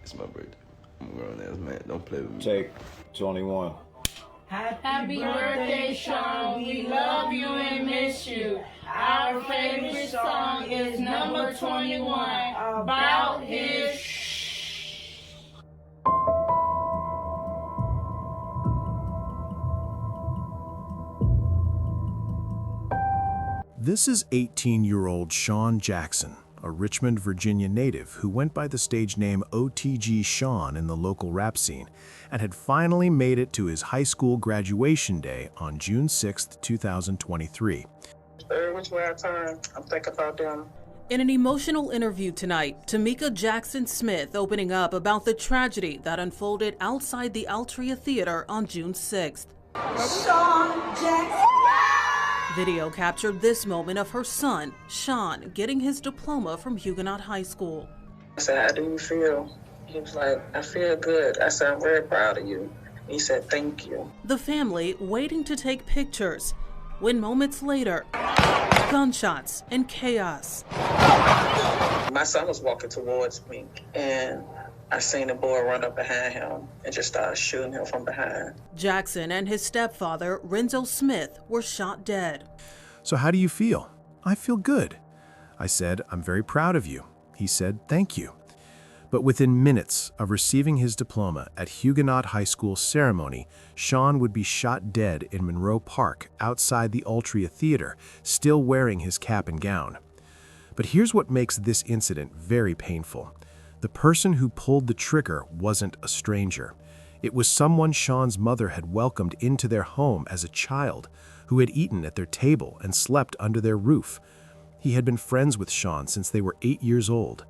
It's my birthday. I'm a grown ass man. Don't play with me. Take 21. Happy birthday, Sean. We love you and miss you. Our favorite song is number 21, About His This is 18-year-old Sean Jackson, a Richmond, Virginia native who went by the stage name OTG Sean in the local rap scene and had finally made it to his high school graduation day on June 6, 2023. Which way I turn, I'm thinking about them. In an emotional interview tonight, Tamika Jackson Smith opening up about the tragedy that unfolded outside the Altria Theater on June 6th. Sean Jackson. Video captured this moment of her son, Sean, getting his diploma from Huguenot High School. I said, how do you feel? He was like, I feel good. I said, I'm very proud of you. He said, thank you. The family waiting to take pictures, when moments later, gunshots and chaos. My son was walking towards me, and I seen a boy run up behind him and just started shooting him from behind. Jackson and his stepfather, Renzo Smith, were shot dead. So how do you feel? I feel good. I said, I'm very proud of you. He said, thank you. But within minutes of receiving his diploma at Huguenot High School ceremony, Sean would be shot dead in Monroe Park outside the Altria Theater, still wearing his cap and gown. But here's what makes this incident very painful. The person who pulled the trigger wasn't a stranger. It was someone Sean's mother had welcomed into their home as a child, who had eaten at their table and slept under their roof. He had been friends with Sean since they were 8 years old.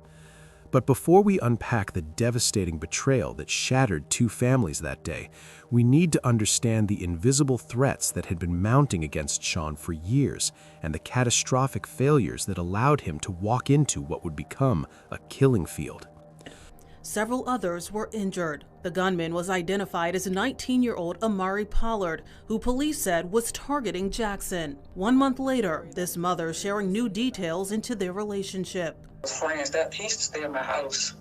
But before we unpack the devastating betrayal that shattered two families that day, we need to understand the invisible threats that had been mounting against Sean for years and the catastrophic failures that allowed him to walk into what would become a killing field. Several others were injured. The gunman was identified as 19-year-old Amari Pollard, who police said was targeting Jackson. 1 month later, this mother sharing new details into their relationship. Friends that he used to stay in my house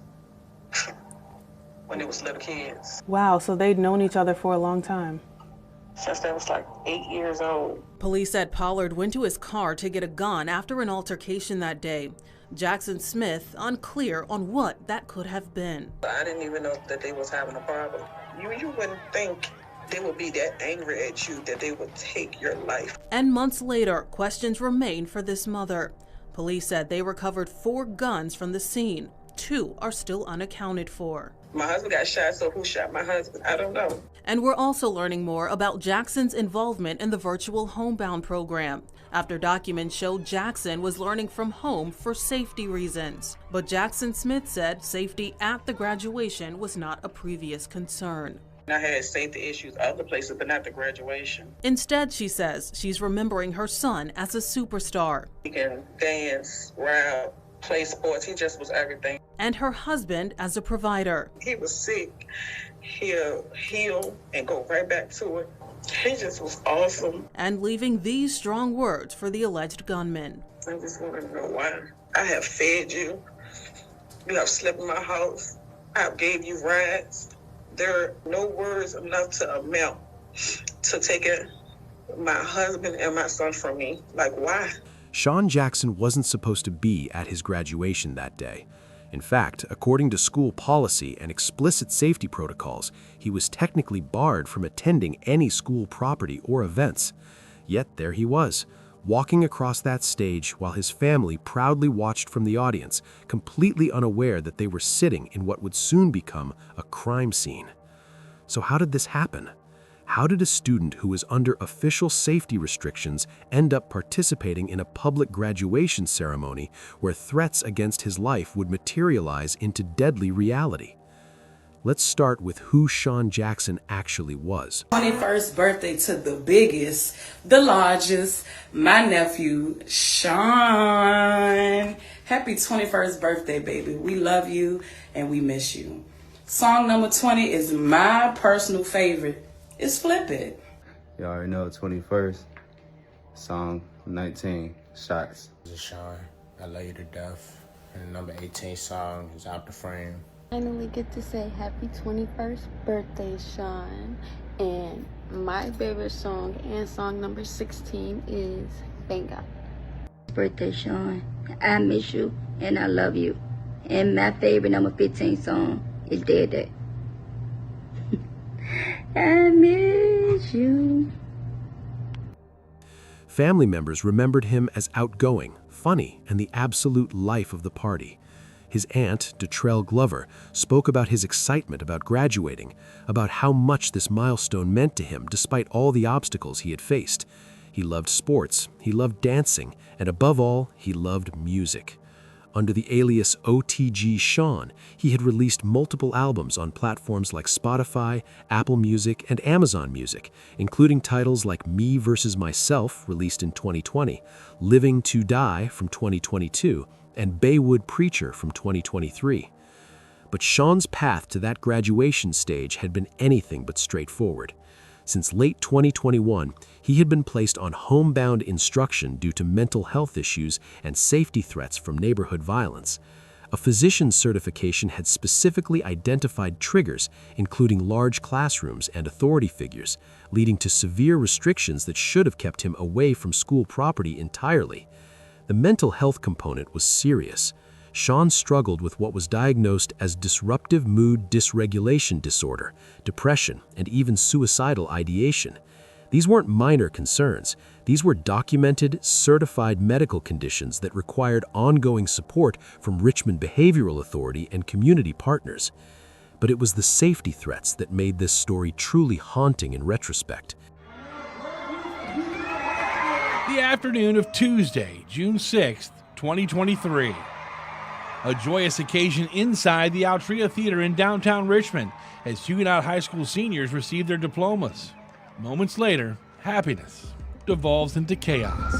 when it was little kids. Wow, so they'd known each other for a long time. Since they was like 8 years old. Police said Pollard went to his car to get a gun after an altercation that day. Jackson Smith unclear on what that could have been. I didn't even know that they was having a problem. You wouldn't think they would be that angry at you that they would take your life. And months later, questions remain for this mother. Police said they recovered 4 guns from the scene. 2 are still unaccounted for. My husband got shot, so who shot my husband? I don't know. And we're also learning more about Jackson's involvement in the virtual homebound program, after documents showed Jackson was learning from home for safety reasons. But Jackson Smith said safety at the graduation was not a previous concern. I had safety issues other places, but not the graduation. Instead, she says she's remembering her son as a superstar. He can dance, rap, play sports. He just was everything. And her husband as a provider. He was sick. He'll heal and go right back to it. He just was awesome. And leaving these strong words for the alleged gunman. I just want to know why. I have fed you. You have slept in my house. I have gave you rides. There are no words enough to amount to taking my husband and my son from me. Like, why? Sean Jackson wasn't supposed to be at his graduation that day. In fact, according to school policy and explicit safety protocols, he was technically barred from attending any school property or events. Yet there he was, walking across that stage while his family proudly watched from the audience, completely unaware that they were sitting in what would soon become a crime scene. So how did this happen? How did a student who was under official safety restrictions end up participating in a public graduation ceremony where threats against his life would materialize into deadly reality? Let's start with who Sean Jackson actually was. 21st birthday to the biggest, the largest, my nephew, Sean. Happy 21st birthday, baby. We love you and we miss you. Song number 20 is my personal favorite. It's Flip It. You already know 21st. Song 19, Shots. This is Sean. I love you to death. And the number 18 song is Out the Frame. Finally get to say happy 21st birthday, Sean. And my favorite song and song number 16 is Thank God. Birthday, Sean. I miss you and I love you. And my favorite number 15 song is Dead Day. I miss you. Family members remembered him as outgoing, funny, and the absolute life of the party. His aunt, Detrell Glover, spoke about his excitement about graduating, about how much this milestone meant to him despite all the obstacles he had faced. He loved sports, he loved dancing, and above all, he loved music. Under the alias OTG Sean, he had released multiple albums on platforms like Spotify, Apple Music, and Amazon Music, including titles like Me vs. Myself, released in 2020, Living to Die from 2022, and Baywood Preacher from 2023. But Sean's path to that graduation stage had been anything but straightforward. Since late 2021, he had been placed on homebound instruction due to mental health issues and safety threats from neighborhood violence. A physician's certification had specifically identified triggers, including large classrooms and authority figures, leading to severe restrictions that should have kept him away from school property entirely. The mental health component was serious. Sean struggled with what was diagnosed as disruptive mood dysregulation disorder, depression, and even suicidal ideation. These weren't minor concerns. These were documented, certified medical conditions that required ongoing support from Richmond Behavioral Authority and community partners. But it was the safety threats that made this story truly haunting in retrospect. The afternoon of Tuesday, June 6th, 2023. A joyous occasion inside the Altria Theater in downtown Richmond as Huguenot High School seniors received their diplomas. Moments later, happiness devolves into chaos.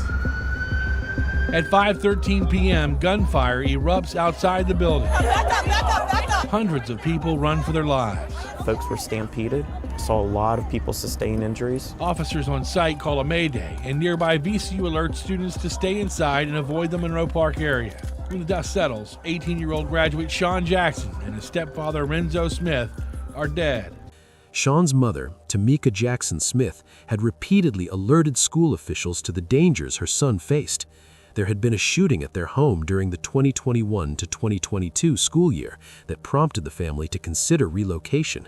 At 5:13 p.m., gunfire erupts outside the building. Back up. Hundreds of people run for their lives. Folks were stampeded. Saw a lot of people sustain injuries. Officers on site call a mayday, and nearby VCU alerts students to stay inside and avoid the Monroe Park area. When the dust settles, 18-year-old graduate Sean Jackson and his stepfather Renzo Smith are dead. Sean's mother, Tamika Jackson Smith, had repeatedly alerted school officials to the dangers her son faced. There had been a shooting at their home during the 2021 to 2022 school year that prompted the family to consider relocation.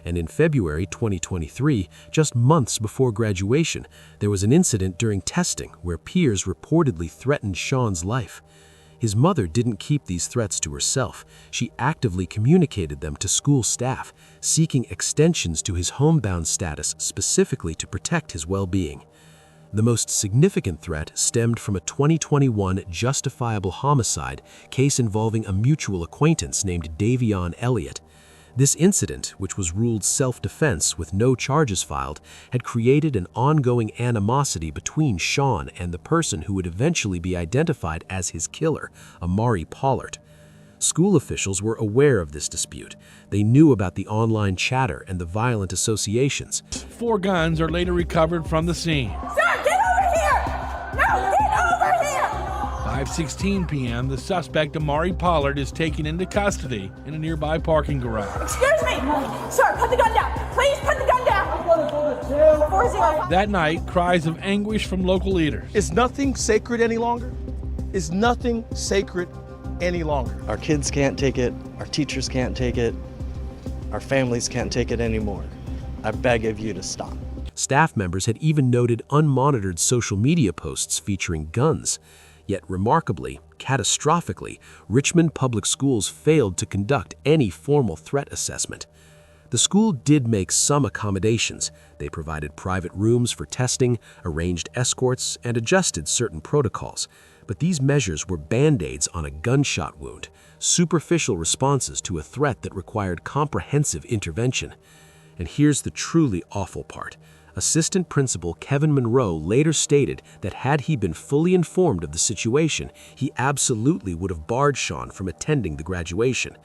And in February 2023, just months before graduation, there was an incident during testing where peers reportedly threatened Sean's life. His mother didn't keep these threats to herself. She actively communicated them to school staff, seeking extensions to his homebound status specifically to protect his well-being. The most significant threat stemmed from a 2021 justifiable homicide case involving a mutual acquaintance named Davion Elliott. This incident, which was ruled self-defense with no charges filed, had created an ongoing animosity between Sean and the person who would eventually be identified as his killer, Amari Pollard. School officials were aware of this dispute. They knew about the online chatter and the violent associations. 4 guns are later recovered from the scene. Sir, get over here! No, get over here! 5:16 p.m., the suspect Amari Pollard is taken into custody in a nearby parking garage. Excuse me! Sir, put the gun down! Please put the gun down! 405. That night, cries of anguish from local leaders. Is nothing sacred any longer? Is nothing sacred any longer? Our kids can't take it, our teachers can't take it, our families can't take it anymore. I beg of you to stop. Staff members had even noted unmonitored social media posts featuring guns. Yet remarkably, catastrophically, Richmond Public Schools failed to conduct any formal threat assessment. The school did make some accommodations. They provided private rooms for testing, arranged escorts, and adjusted certain protocols. But these measures were band-aids on a gunshot wound, superficial responses to a threat that required comprehensive intervention. And here's the truly awful part. Assistant Principal Kevin Monroe later stated that had he been fully informed of the situation, he absolutely would have barred Sean from attending the graduation.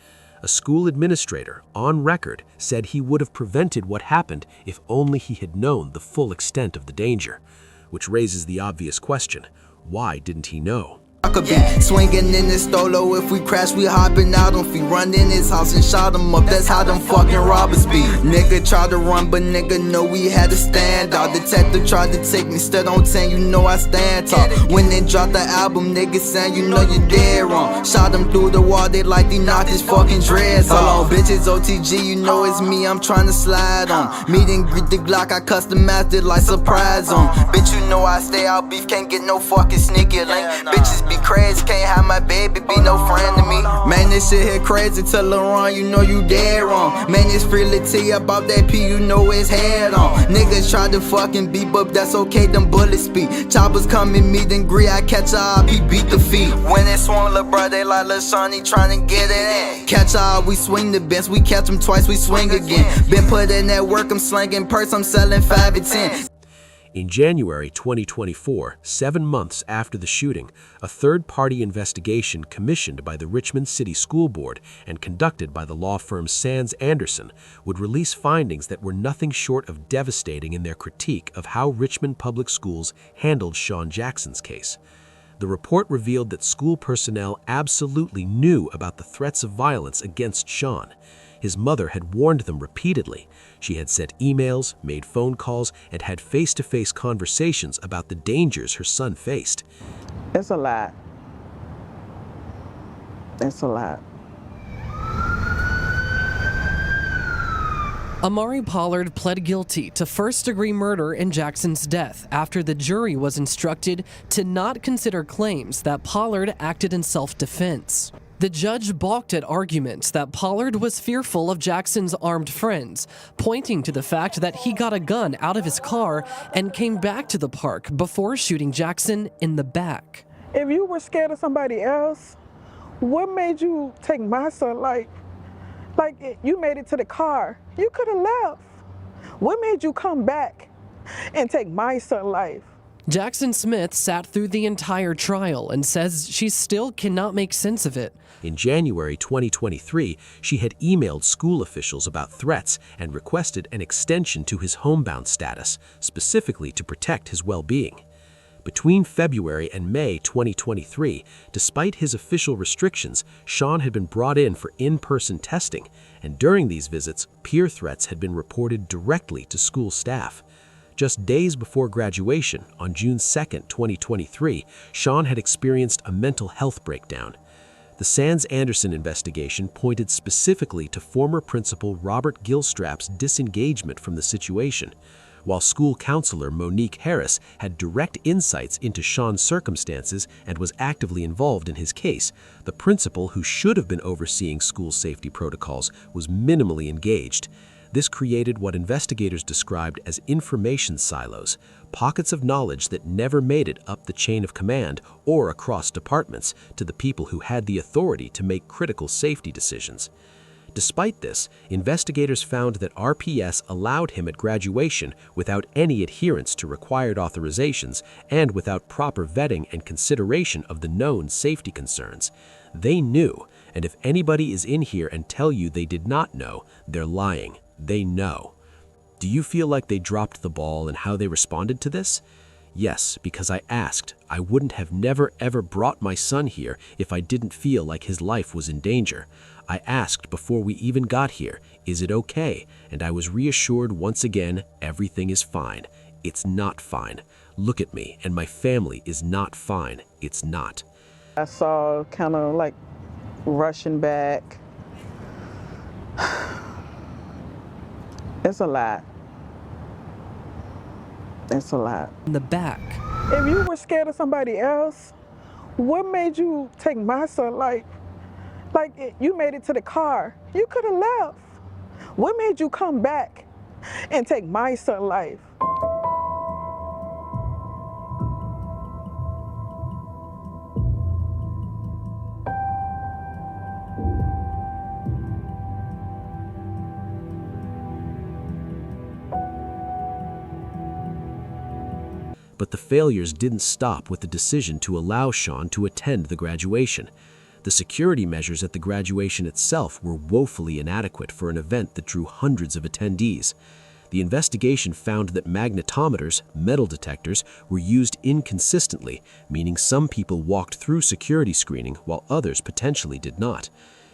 A school administrator, on record, said he would have prevented what happened if only he had known the full extent of the danger. Which raises the obvious question, why didn't he know? fuck a beat. Swinging in this stolo, if we crash, we hopping out on feet. Run in his house and shot him up, that's how them fucking robbers be. Nigga tried to run, but nigga know we had to stand out. Detective tried to take me, stood on 10, you know I stand tall. When they dropped the album, niggas saying you know you dead wrong. Shot him through the wall, they like they knocked his fucking dreads off. Hold on, bitches, OTG, you know it's me, I'm trying to slide on. Meet and greet the Glock, I customized it like surprise on. Bitch, you know I stay out beef, can't get no fucking sneaky link. Bitches be crazy, can't have my baby, be no friend to me. Man, this shit here crazy, tell LaRon, you know you dead wrong. Man, it's freely T about that P, you know it's head on. Niggas try to fucking beat, but that's okay, them bullets speed. Choppers come and meet and greet, I catch a he beat the feet. When it swung, lil' bro, they like lil' Shawnee tryna get it in. Catch a we swing the bench, we catch them twice, we swing again. Been put in that work, I'm slanging purse, I'm selling 5 and 10. In January 2024, 7 months after the shooting, a third-party investigation commissioned by the Richmond City School Board and conducted by the law firm Sands Anderson would release findings that were nothing short of devastating in their critique of how Richmond Public Schools handled Sean Jackson's case. The report revealed that school personnel absolutely knew about the threats of violence against Sean. His mother had warned them repeatedly. She had sent emails, made phone calls, and had face-to-face conversations about the dangers her son faced. It's a lot. It's a lot. Amari Pollard pled guilty to first-degree murder in Jackson's death after the jury was instructed to not consider claims that Pollard acted in self-defense. The judge balked at arguments that Pollard was fearful of Jackson's armed friends, pointing to the fact that he got a gun out of his car and came back to the park before shooting Jackson in the back. If you were scared of somebody else, what made you take my son? Like you made it to the car. You could have left. What made you come back and take my son's life? Jackson Smith sat through the entire trial and says she still cannot make sense of it. In January 2023, she had emailed school officials about threats and requested an extension to his homebound status, specifically to protect his well-being. Between February and May 2023, despite his official restrictions, Sean had been brought in for in-person testing, and during these visits, peer threats had been reported directly to school staff. Just days before graduation, on June 2, 2023, Sean had experienced a mental health breakdown. The Sands Anderson investigation pointed specifically to former principal Robert Gilstrap's disengagement from the situation, while school counselor Monique Harris had direct insights into Sean's circumstances and was actively involved in his case. The principal, who should have been overseeing school safety protocols, was minimally engaged. This created what investigators described as information silos, pockets of knowledge that never made it up the chain of command or across departments to the people who had the authority to make critical safety decisions. Despite this, investigators found that RPS allowed him at graduation without any adherence to required authorizations and without proper vetting and consideration of the known safety concerns. They knew, and if anybody is in here and tell you they did not know, they're lying. They know. Do you feel like they dropped the ball in how they responded to this? Yes, because I asked. I wouldn't have never ever brought my son here if I didn't feel like his life was in danger. I asked before we even got here, is it okay? And I was reassured once again, everything is fine. It's not fine. Look at me, and my family is not fine. It's not. I saw kind of like rushing back. It's a lot. It's a lot. In the back. If you were scared of somebody else, what made you take my son? Like you made it to the car. You could have left. What made you come back and take my son's life? But the failures didn't stop with the decision to allow Sean to attend the graduation. The security measures at the graduation itself were woefully inadequate for an event that drew hundreds of attendees. The investigation found that magnetometers, metal detectors, were used inconsistently, meaning some people walked through security screening while others potentially did not.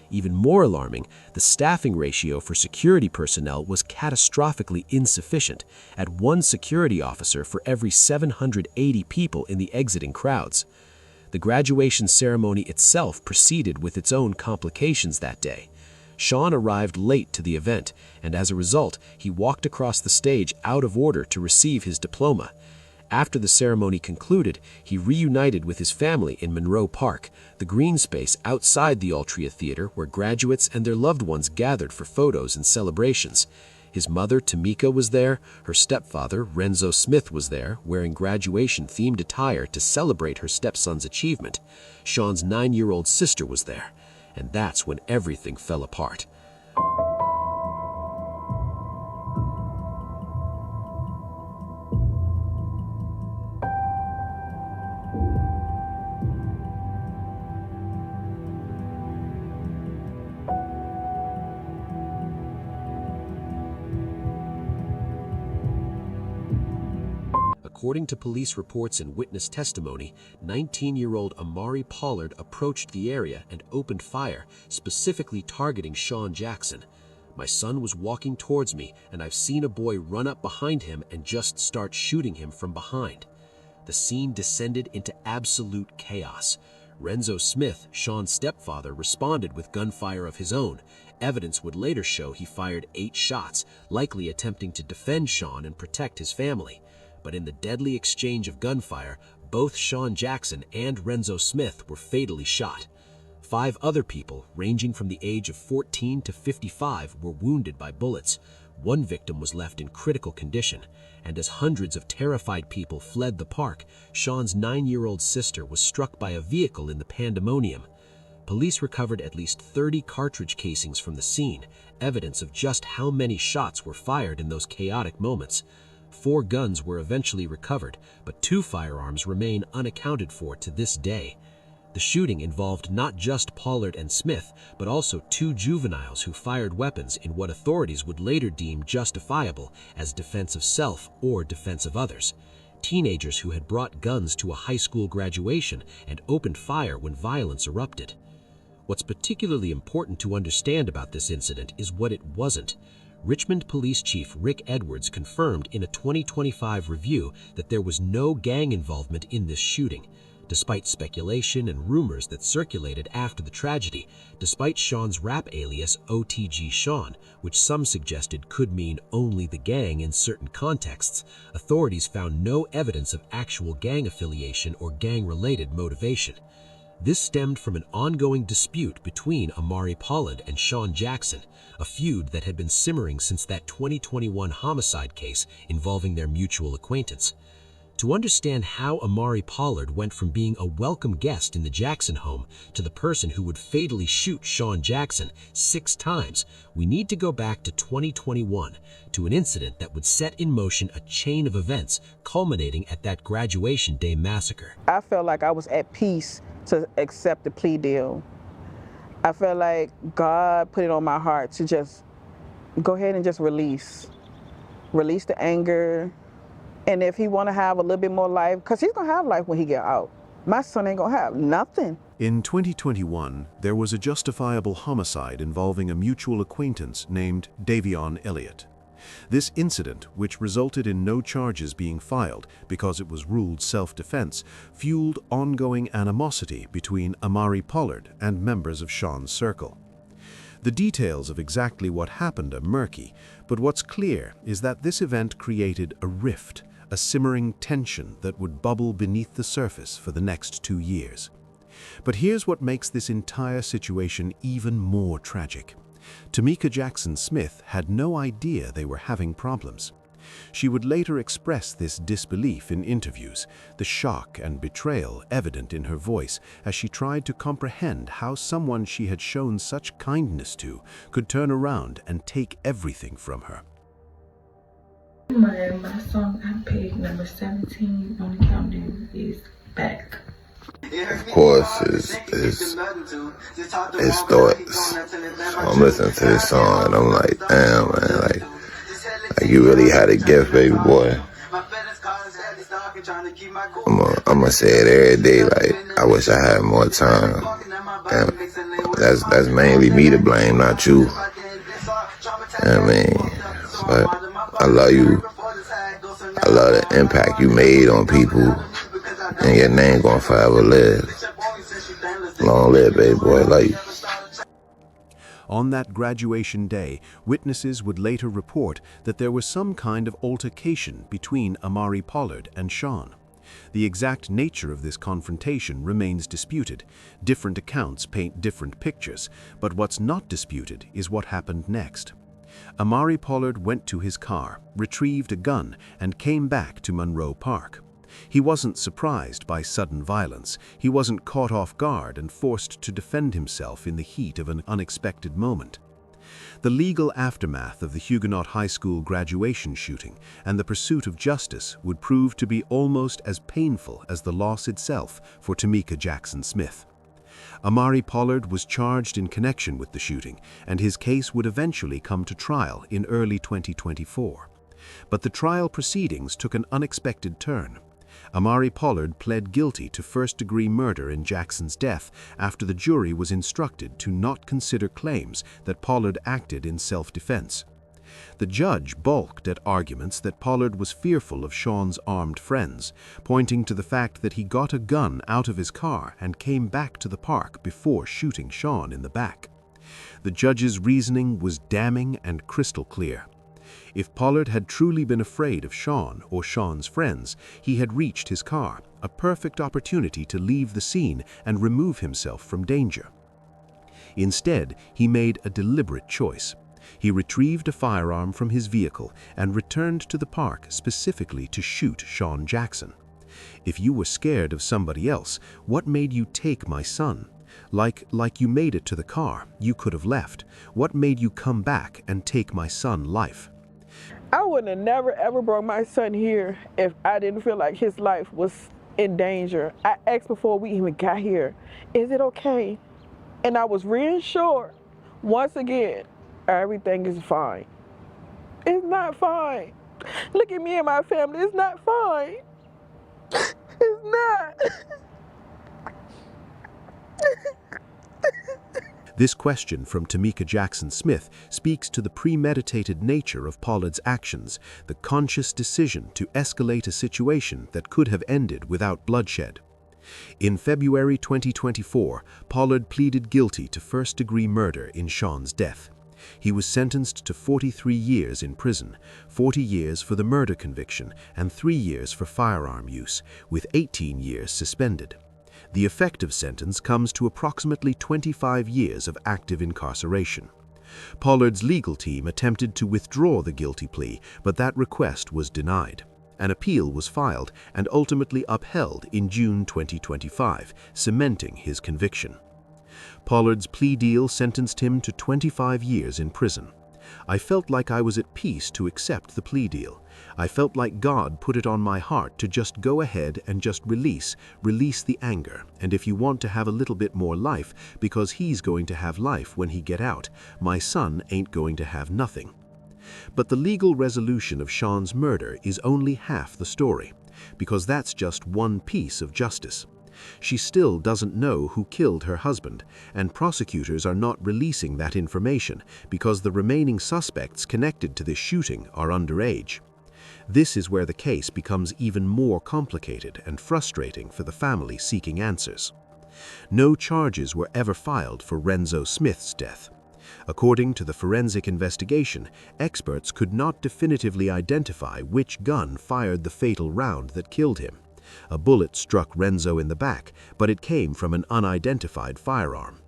Even more alarming, the staffing ratio for security personnel was catastrophically insufficient, at 1 security officer for every 780 people in the exiting crowds. The graduation ceremony itself proceeded with its own complications that day. Sean arrived late to the event, and as a result, he walked across the stage out of order to receive his diploma. After the ceremony concluded, he reunited with his family in Monroe Park, the green space outside the Altria Theater where graduates and their loved ones gathered for photos and celebrations. His mother, Tamika, was there. Her stepfather, Renzo Smith, was there, wearing graduation-themed attire to celebrate her stepson's achievement. Sean's 9-year-old sister was there. And that's when everything fell apart. According to police reports and witness testimony, 19-year-old Amari Pollard approached the area and opened fire, specifically targeting Sean Jackson. "My son was walking towards me, and I've seen a boy run up behind him and just start shooting him from behind." The scene descended into absolute chaos. Renzo Smith, Sean's stepfather, responded with gunfire of his own. Evidence would later show he fired 8 shots, likely attempting to defend Sean and protect his family. But in the deadly exchange of gunfire, both Sean Jackson and Renzo Smith were fatally shot. 5 other people, ranging from the age of 14 to 55, were wounded by bullets. 1 victim was left in critical condition, and as hundreds of terrified people fled the park, Sean's 9-year-old sister was struck by a vehicle in the pandemonium. Police recovered at least 30 cartridge casings from the scene, evidence of just how many shots were fired in those chaotic moments. 4 guns were eventually recovered, but 2 firearms remain unaccounted for to this day. The shooting involved not just Pollard and Smith, but also 2 juveniles who fired weapons in what authorities would later deem justifiable as defense of self or defense of others. Teenagers who had brought guns to a high school graduation and opened fire when violence erupted. What's particularly important to understand about this incident is what it wasn't. Richmond Police Chief Rick Edwards confirmed in a 2025 review that there was no gang involvement in this shooting. Despite speculation and rumors that circulated after the tragedy, despite Sean's rap alias OTG Sean, which some suggested could mean only the gang in certain contexts, authorities found no evidence of actual gang affiliation or gang-related motivation. This stemmed from an ongoing dispute between Amari Pollard and Sean Jackson, a feud that had been simmering since that 2021 homicide case involving their mutual acquaintance. To understand how Amari Pollard went from being a welcome guest in the Jackson home to the person who would fatally shoot Sean Jackson 6 times, we need to go back to 2021, to an incident that would set in motion a chain of events culminating at that graduation day massacre. I felt like I was at peace to accept the plea deal. I felt like God put it on my heart to just go ahead and just release the anger. And if he want to have a little bit more life, because he's going to have life when he get out. My son ain't going to have nothing. In 2021, there was a justifiable homicide involving a mutual acquaintance named Davion Elliott. This incident, which resulted in no charges being filed because it was ruled self-defense, fueled ongoing animosity between Amari Pollard and members of Sean's circle. The details of exactly what happened are murky, but what's clear is that this event created a rift, a simmering tension that would bubble beneath the surface for the next 2 years. But here's what makes this entire situation even more tragic. Tamika Jackson Smith had no idea they were having problems. She would later express this disbelief in interviews, the shock and betrayal evident in her voice as she tried to comprehend how someone she had shown such kindness to could turn around and take everything from her. My song I picked, number 17 on the countdown, is Back. Of course, it's thoughts. So I'm listening to this song and I'm like, damn, man, like Like, you really had a gift, baby boy. I'ma say it every day, like, I wish I had more time. And that's mainly me to blame, not you. I mean, but I love you. I love the impact you made on people, and your name gonna forever live. Long live, baby boy. I love you. On that graduation day, witnesses would later report that there was some kind of altercation between Amari Pollard and Sean. The exact nature of this confrontation remains disputed. Different accounts paint different pictures, but what's not disputed is what happened next. Amari Pollard went to his car, retrieved a gun, and came back to Monroe Park. He wasn't surprised by sudden violence. He wasn't caught off guard and forced to defend himself in the heat of an unexpected moment. The legal aftermath of the Huguenot High School graduation shooting and the pursuit of justice would prove to be almost as painful as the loss itself for Tamika Jackson Smith. Amari Pollard was charged in connection with the shooting, and his case would eventually come to trial in early 2024. But the trial proceedings took an unexpected turn. Amari Pollard pled guilty to first-degree murder in Jackson's death after the jury was instructed to not consider claims that Pollard acted in self-defense. The judge balked at arguments that Pollard was fearful of Sean's armed friends, pointing to the fact that he got a gun out of his car and came back to the park before shooting Sean in the back. The judge's reasoning was damning and crystal clear. If Pollard had truly been afraid of Sean or Sean's friends, he had reached his car, a perfect opportunity to leave the scene and remove himself from danger. Instead, he made a deliberate choice. He retrieved a firearm from his vehicle and returned to the park specifically to shoot Sean Jackson. If you were scared of somebody else, what made you take my son? Like you made it to the car, you could have left. What made you come back and take my son's life? I would have never ever brought my son here if I didn't feel like his life was in danger. I asked before we even got here, is it okay? And I was reassured, once again, everything is fine. It's not fine. Look at me and my family, it's not fine. It's not. This question from Tamika Jackson Smith speaks to the premeditated nature of Pollard's actions, the conscious decision to escalate a situation that could have ended without bloodshed. In February 2024, Pollard pleaded guilty to first-degree murder in Sean's death. He was sentenced to 43 years in prison, 40 years for the murder conviction, and 3 years for firearm use, with 18 years suspended. The effective sentence comes to approximately 25 years of active incarceration. Pollard's legal team attempted to withdraw the guilty plea, but that request was denied. An appeal was filed and ultimately upheld in June 2025, cementing his conviction. Pollard's plea deal sentenced him to 25 years in prison. I felt like I was at peace to accept the plea deal. I felt like God put it on my heart to just go ahead and just release the anger. And if you want to have a little bit more life, because he's going to have life when he get out, my son ain't going to have nothing. But the legal resolution of Sean's murder is only half the story, because that's just one piece of justice. She still doesn't know who killed her husband, and prosecutors are not releasing that information because the remaining suspects connected to this shooting are underage. This is where the case becomes even more complicated and frustrating for the family seeking answers. No charges were ever filed for Renzo Smith's death. According to the forensic investigation, experts could not definitively identify which gun fired the fatal round that killed him. A bullet struck Renzo in the back, but it came from an unidentified firearm.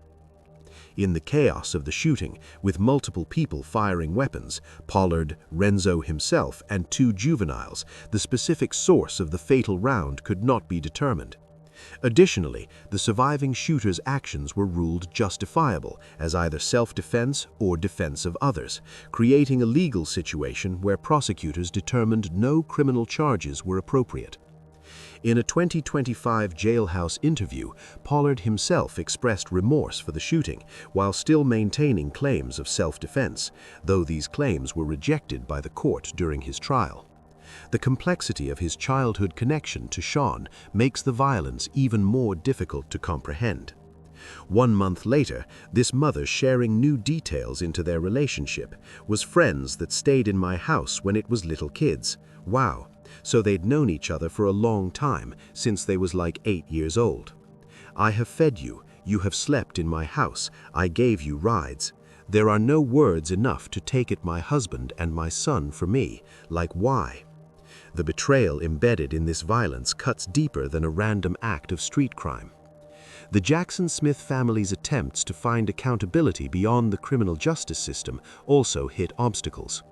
In the chaos of the shooting, with multiple people firing weapons, Pollard, Renzo himself, and 2 juveniles, the specific source of the fatal round could not be determined. Additionally, the surviving shooter's actions were ruled justifiable as either self-defense or defense of others, creating a legal situation where prosecutors determined no criminal charges were appropriate. In a 2025 jailhouse interview, Pollard himself expressed remorse for the shooting, while still maintaining claims of self-defense, though these claims were rejected by the court during his trial. The complexity of his childhood connection to Sean makes the violence even more difficult to comprehend. 1 month later, this mother, sharing new details into their relationship, was friends that stayed in my house when it was little kids. Wow, so they'd known each other for a long time, since they was like 8 years old. I have fed you, you have slept in my house, I gave you rides. There are no words enough to take it my husband and my son for me, like why? The betrayal embedded in this violence cuts deeper than a random act of street crime. The Jackson Smith family's attempts to find accountability beyond the criminal justice system also hit obstacles.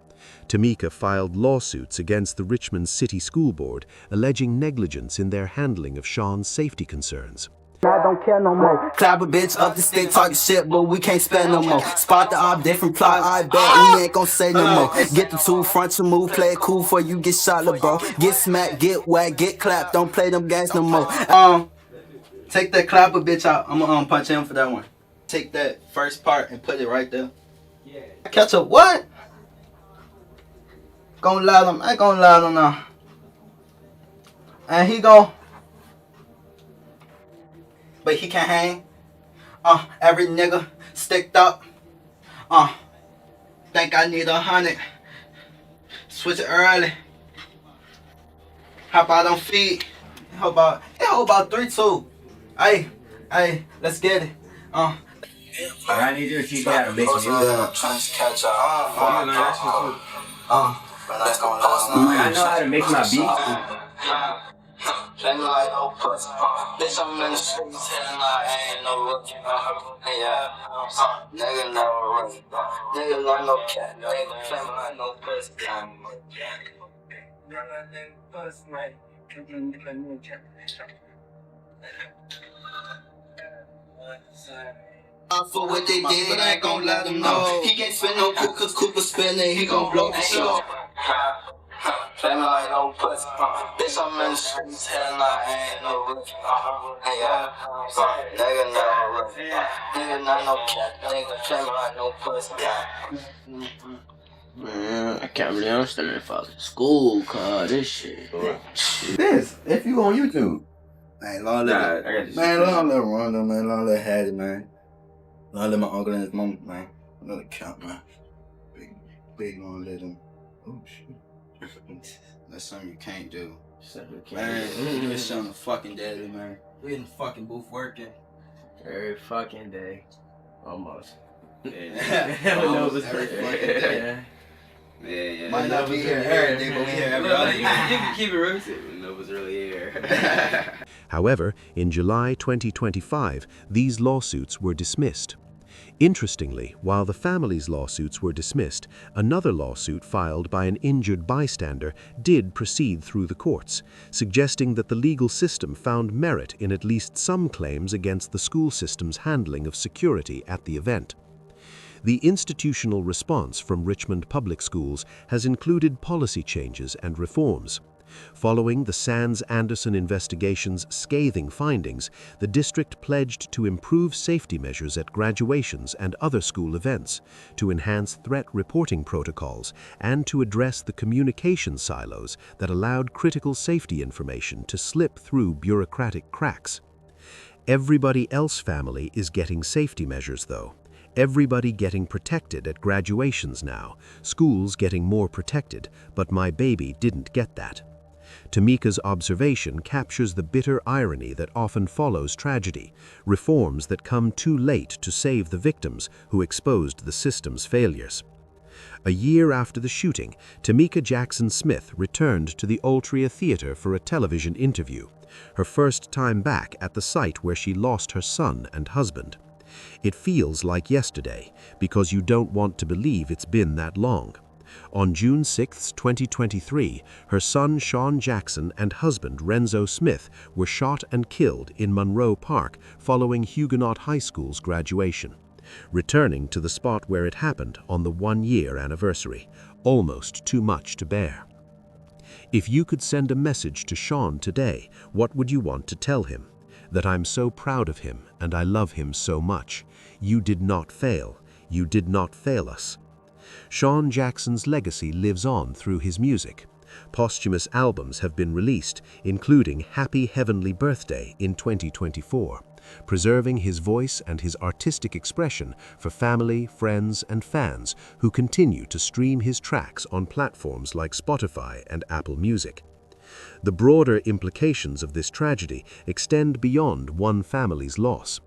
Tamika filed lawsuits against the Richmond City School Board, alleging negligence in their handling of Sean's safety concerns. I don't care no more. Clap a bitch up the stick, talking shit, but we can't spend no more. Spot the op, different plot, I bet we ain't gon' say no more. Get the two front to move, play it cool for you get shot, lil' bro. Get smacked, get whacked, get clapped, don't play them games no more. Take that clapper bitch out. I'm gonna punch him for that one. Take that first part and put it right there. Yeah. Catch up what? Gonna lie him. I ain't gonna lie him now. And he gon'. But he can't hang. Every nigga sticked up. Think I need 100. Switch it early. How about on feet? How about 3-2? Hey, let's get it. I need you to keep that making you trying to catch up. I know how to make my beats. Play me like no pussy. Bitch, I'm in the streets, hitting like I ain't no rookie. Yeah, nigga never run. Nigga like no cat. Nigga play me like no pussy. For what they did, I ain't gon' let them know. He can't spin no cool, cause Cooper spinning, he gon' blow the show. Play me like no pussy. Bitch, I'm in the streets, hitting like I ain't no rookie. Yeah, nigga never run. Nigga not no cat. Nigga play me like no pussy. Man, I can't believe I'm still in fucking school, cuz this shit. This, if you on YouTube. Man, long live it. Man, long live Rondo, man. Long live Hattie, man. Long live my uncle and his mom, man. Another count, man. Big long live them. Oh, shit. That's something you can't do. Man, it's on the fucking daily, man. We in the fucking booth working. Every fucking day. Almost. Yeah. Almost every fucking day. Yeah. Might not be here every day, but we here every other day. You can keep it rooted. Nobody's really here. However, in July 2025, these lawsuits were dismissed. Interestingly, while the family's lawsuits were dismissed, another lawsuit filed by an injured bystander did proceed through the courts, suggesting that the legal system found merit in at least some claims against the school system's handling of security at the event. The institutional response from Richmond Public Schools has included policy changes and reforms. Following the Sands-Anderson investigation's scathing findings, the district pledged to improve safety measures at graduations and other school events, to enhance threat reporting protocols, and to address the communication silos that allowed critical safety information to slip through bureaucratic cracks. Everybody else family is getting safety measures, though. Everybody getting protected at graduations now, schools getting more protected, but my baby didn't get that. Tamika's observation captures the bitter irony that often follows tragedy, reforms that come too late to save the victims who exposed the system's failures. A year after the shooting, Tamika Jackson Smith returned to the Altria Theater for a television interview, her first time back at the site where she lost her son and husband. It feels like yesterday, because you don't want to believe it's been that long. On June 6, 2023, her son Sean Jackson and husband Renzo Smith were shot and killed in Monroe Park following Huguenot High School's graduation, returning to the spot where it happened on the 1-year anniversary, almost too much to bear. If you could send a message to Sean today, what would you want to tell him? That I'm so proud of him and I love him so much. You did not fail. You did not fail us. Sean Jackson's legacy lives on through his music. Posthumous albums have been released, including Happy Heavenly Birthday in 2024, preserving his voice and his artistic expression for family, friends, and fans who continue to stream his tracks on platforms like Spotify and Apple Music. The broader implications of this tragedy extend beyond one family's loss.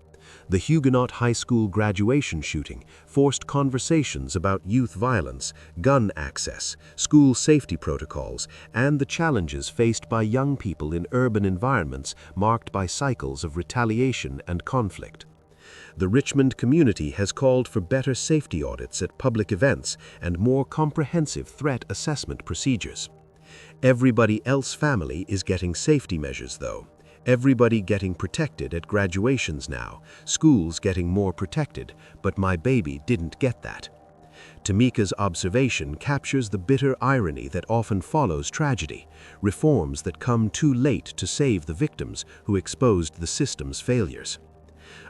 The Huguenot High School graduation shooting forced conversations about youth violence, gun access, school safety protocols, and the challenges faced by young people in urban environments marked by cycles of retaliation and conflict. The Richmond community has called for better safety audits at public events and more comprehensive threat assessment procedures. Everybody else's family is getting safety measures, though. Everybody getting protected at graduations now, schools getting more protected, but my baby didn't get that. Tamika's observation captures the bitter irony that often follows tragedy, reforms that come too late to save the victims who exposed the system's failures.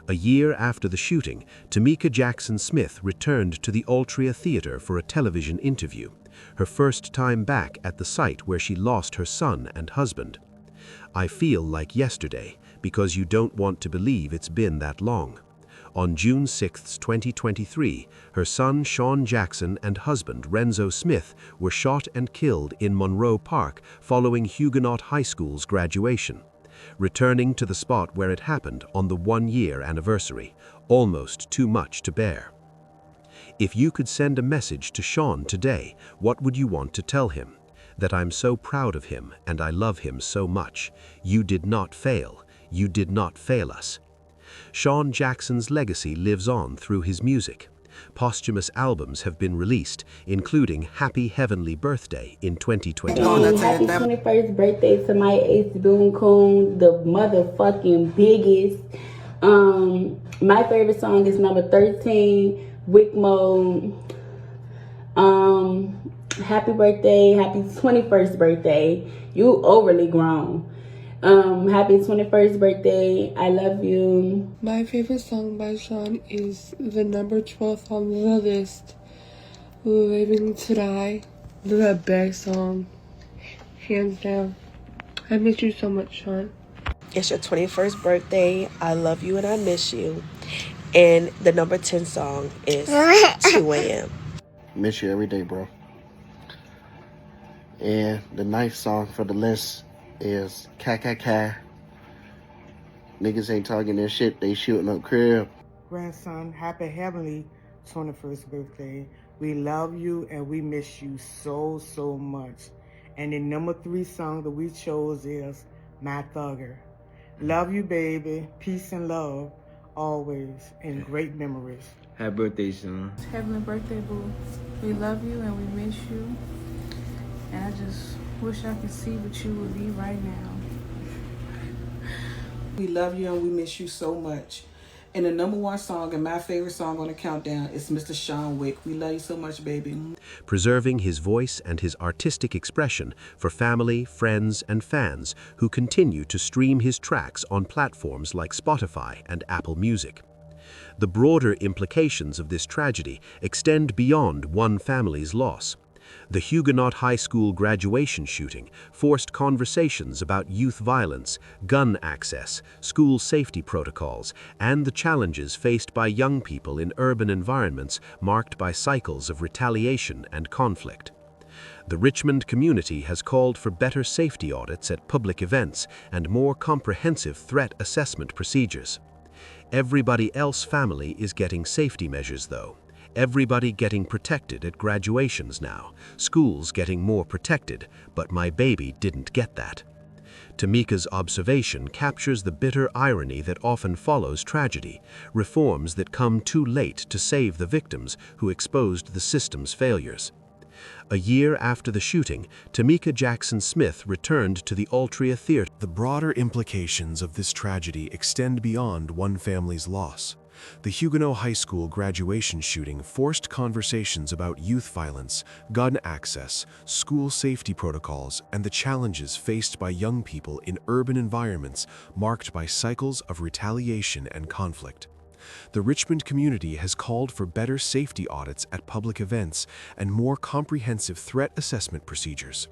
A year after the shooting, Tamika Jackson Smith returned to the Altria Theater for a television interview, her first time back at the site where she lost her son and husband. I feel like yesterday, because you don't want to believe it's been that long. On June 6, 2023, her son Sean Jackson and husband Renzo Smith were shot and killed in Monroe Park following Huguenot High School's graduation, returning to the spot where it happened on the one-year anniversary, almost too much to bear. If you could send a message to Sean today, what would you want to tell him? That I'm so proud of him and I love him so much. You did not fail. You did not fail us. Sean Jackson's legacy lives on through his music. Posthumous albums have been released, including Happy Heavenly Birthday in 2020. Happy 21st birthday to my ace Boone Coon, the motherfucking biggest. My favorite song is number 13, Wick Mode. Happy birthday, happy 21st birthday. You overly grown. Happy 21st birthday. I love you. My favorite song by Sean is the number 12th on the list, Living to Die. The best song, hands down. I miss you so much, Sean. It's your 21st birthday. I love you and I miss you. And the number 10 song is 2 a.m. Miss you every day, bro. And the 9th song for the list is Ka. Niggas ain't talking their shit, they shooting up crib. Grandson, happy heavenly 21st birthday. We love you and we miss you so, so much. And the number 3 song that we chose is My Thugger. Love you, baby. Peace and love, always, and great memories. Happy birthday, Sean. Heavenly birthday, boo. We love you and we miss you. And I just wish I could see what you would be right now. We love you and we miss you so much. And the number 1 song and my favorite song on the countdown is Mr. Sean Wick. We love you so much, baby. Preserving his voice and his artistic expression for family, friends, and fans who continue to stream his tracks on platforms like Spotify and Apple Music. The broader implications of this tragedy extend beyond one family's loss. The Huguenot High School graduation shooting forced conversations about youth violence, gun access, school safety protocols, and the challenges faced by young people in urban environments marked by cycles of retaliation and conflict. The Richmond community has called for better safety audits at public events and more comprehensive threat assessment procedures. Everybody else's family is getting safety measures, though. Everybody getting protected at graduations now, schools getting more protected, but my baby didn't get that. Tamika's observation captures the bitter irony that often follows tragedy, reforms that come too late to save the victims who exposed the system's failures. A year after the shooting, Tamika Jackson Smith returned to the Altria Theater. The broader implications of this tragedy extend beyond one family's loss. The Huguenot High School graduation shooting forced conversations about youth violence, gun access, school safety protocols, and the challenges faced by young people in urban environments marked by cycles of retaliation and conflict. The Richmond community has called for better safety audits at public events and more comprehensive threat assessment procedures.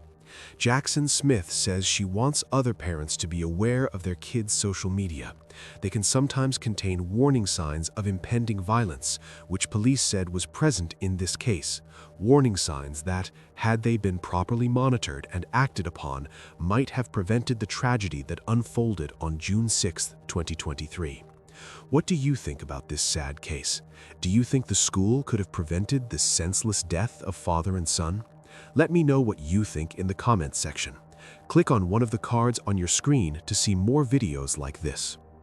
Jackson Smith says she wants other parents to be aware of their kids' social media. They can sometimes contain warning signs of impending violence, which police said was present in this case. Warning signs that, had they been properly monitored and acted upon, might have prevented the tragedy that unfolded on June 6, 2023. What do you think about this sad case? Do you think the school could have prevented the senseless death of father and son? Let me know what you think in the comments section. Click on one of the cards on your screen to see more videos like this.